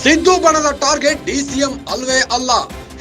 ಸಿದ್ದು ಬಣದ target DCM ಅಲ್ವೇ ಅಲ್ಲ.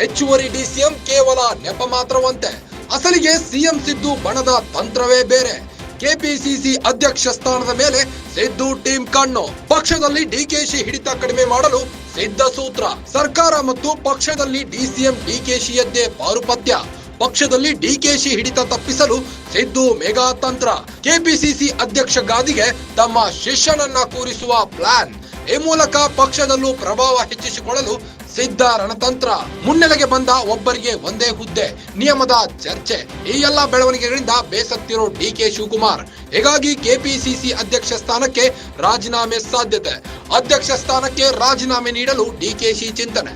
ಹೆಚ್ಚುವರಿ ಡಿಸಿಎಂ ಕೇವಲ ನೆಪ ಮಾತ್ರವಂತೆ. ಅಸಲಿಗೆ ಸಿಎಂ ಸಿದ್ದು ಬಣದ ತಂತ್ರವೇ ಬೇರೆ. ಕೆಪಿಸಿಸಿ ಅಧ್ಯಕ್ಷ ಸ್ಥಾನದ ಮೇಲೆ ಸಿದ್ದು ಟೀಮ್ ಕಣ್ಣು. ಪಕ್ಷದಲ್ಲಿ ಡಿಕೆಶಿ ಹಿಡಿತ ಕಡಿಮೆ ಮಾಡಲು ಸಿದ್ಧ ಸೂತ್ರ. ಸರ್ಕಾರ ಮತ್ತು ಪಕ್ಷದಲ್ಲಿ ಡಿಸಿಎಂ ಡಿಕೆಶಿಯದ್ದೇ ಪಾರುಪತ್ಯ. ಪಕ್ಷದಲ್ಲಿ ಡಿಕೆಶಿ ಹಿಡಿತ ತಪ್ಪಿಸಲು ಸಿದ್ದು ಮೆಗಾ ತಂತ್ರ. ಕೆಪಿಸಿಸಿ ಅಧ್ಯಕ್ಷ ಗಾದಿಗೆ ತಮ್ಮ ಶಿಷ್ಯನನ್ನ ಕೂರಿಸುವ ಪ್ಲಾನ್. ಈ ಮೂಲಕ ಪಕ್ಷದಲ್ಲೂ ಪ್ರಭಾವ ಹೆಚ್ಚಿಸಿಕೊಳ್ಳಲು ಸಿದ್ಧ ರಣತಂತ್ರ. ಮುನ್ನೆಲೆಗೆ ಬಂದ ಒಬ್ಬರಿಗೆ ಒಂದೇ ಹುದ್ದೆ ನಿಯಮದ ಚರ್ಚೆ. ಈ ಎಲ್ಲಾ ಬೆಳವಣಿಗೆಗಳಿಂದ ಬೇಸತ್ತಿರೋ ಡಿಕೆ ಶಿವಕುಮಾರ್. ಹೀಗಾಗಿ ಕೆಪಿಸಿಸಿ ಅಧ್ಯಕ್ಷ ಸ್ಥಾನಕ್ಕೆ ರಾಜೀನಾಮೆ ಸಾಧ್ಯತೆ. ಅಧ್ಯಕ್ಷ ಸ್ಥಾನಕ್ಕೆ ರಾಜೀನಾಮೆ ನೀಡಲು ಡಿಕೆಶಿ ಚಿಂತನೆ.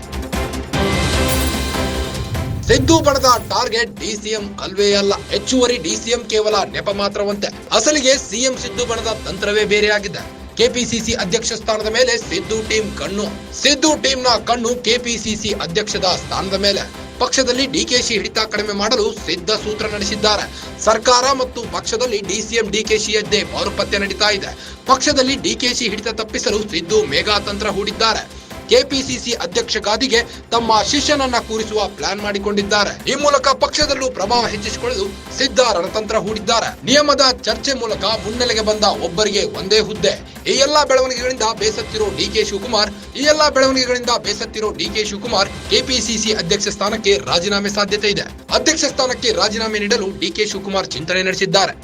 ಸಿದ್ದು ಬಣದ ಟಾರ್ಗೆಟ್ ಡಿಸಿಎಂ ಅಲ್ವೇ ಅಲ್ಲ. ಹೆಚ್ಚುವರಿ ಡಿಸಿಎಂ ಕೇವಲ ನೆಪ ಮಾತ್ರವಂತೆ. ಅಸಲಿಗೆ ಸಿಎಂ ಸಿದ್ದು ಬಣದ ತಂತ್ರವೇ ಬೇರೆಯಾಗಿದೆ. ಕೆಪಿಸಿಸಿ ಅಧ್ಯಕ್ಷ ಸ್ಥಾನದ ಮೇಲೆ ಸಿದ್ದು ಟೀಮ್ ಕಣ್ಣು. ಸಿದ್ದು ಟೀಮ್ನ ಕಣ್ಣು ಕೆಪಿಸಿಸಿ ಅಧ್ಯಕ್ಷದ ಸ್ಥಾನದ ಮೇಲೆ. ಪಕ್ಷದಲ್ಲಿ ಡಿಕೆಶಿ ಹಿಡಿತ ಕಡಿಮೆ ಮಾಡಲು ಸಿದ್ಧ ಸೂತ್ರ ನಡೆಸಿದ್ದಾರೆ. ಸರ್ಕಾರ ಮತ್ತು ಪಕ್ಷದಲ್ಲಿ ಡಿಸಿಎಂ ಡಿಕೆಶಿಯದ್ದೇ ಪಾರುಪತ್ಯ ನಡೀತಾ ಇದೆ. ಪಕ್ಷದಲ್ಲಿ ಡಿಕೆಶಿ ಹಿಡಿತ ತಪ್ಪಿಸಲು ಸಿದ್ದು ಮೆಗಾ ತಂತ್ರ ಹೂಡಿದ್ದಾರೆ. ಕೆಪಿಸಿಸಿ ಅಧ್ಯಕ್ಷ ಗಾದಿಗೆ ತಮ್ಮ ಶಿಷ್ಯನನ್ನ ಕೂರಿಸುವ ಪ್ಲಾನ್ ಮಾಡಿಕೊಂಡಿದ್ದಾರೆ. ಈ ಮೂಲಕ ಪಕ್ಷದಲ್ಲೂ ಪ್ರಭಾವ ಹೆಚ್ಚಿಸಿಕೊಳ್ಳಲು ಸಿದ್ಧ ರಣತಂತ್ರ ಹೂಡಿದ್ದಾರೆ. ನಿಯಮದ ಚರ್ಚೆ ಮೂಲಕ ಮುನ್ನೆಲೆಗೆ ಬಂದ ಒಬ್ಬರಿಗೆ ಒಂದೇ ಹುದ್ದೆ. ಈ ಎಲ್ಲಾ ಬೆಳವಣಿಗೆಗಳಿಂದ ಬೇಸತ್ತಿರೋ ಡಿಕೆ ಶಿವಕುಮಾರ್ ಕೆಪಿಸಿಸಿ ಅಧ್ಯಕ್ಷ ಸ್ಥಾನಕ್ಕೆ ರಾಜೀನಾಮೆ ಸಾಧ್ಯತೆ ಇದೆ. ಅಧ್ಯಕ್ಷ ಸ್ಥಾನಕ್ಕೆ ರಾಜೀನಾಮೆ ನೀಡಲು ಡಿಕೆ ಶಿವಕುಮಾರ್ ಚಿಂತನೆ ನಡೆಸಿದ್ದಾರೆ.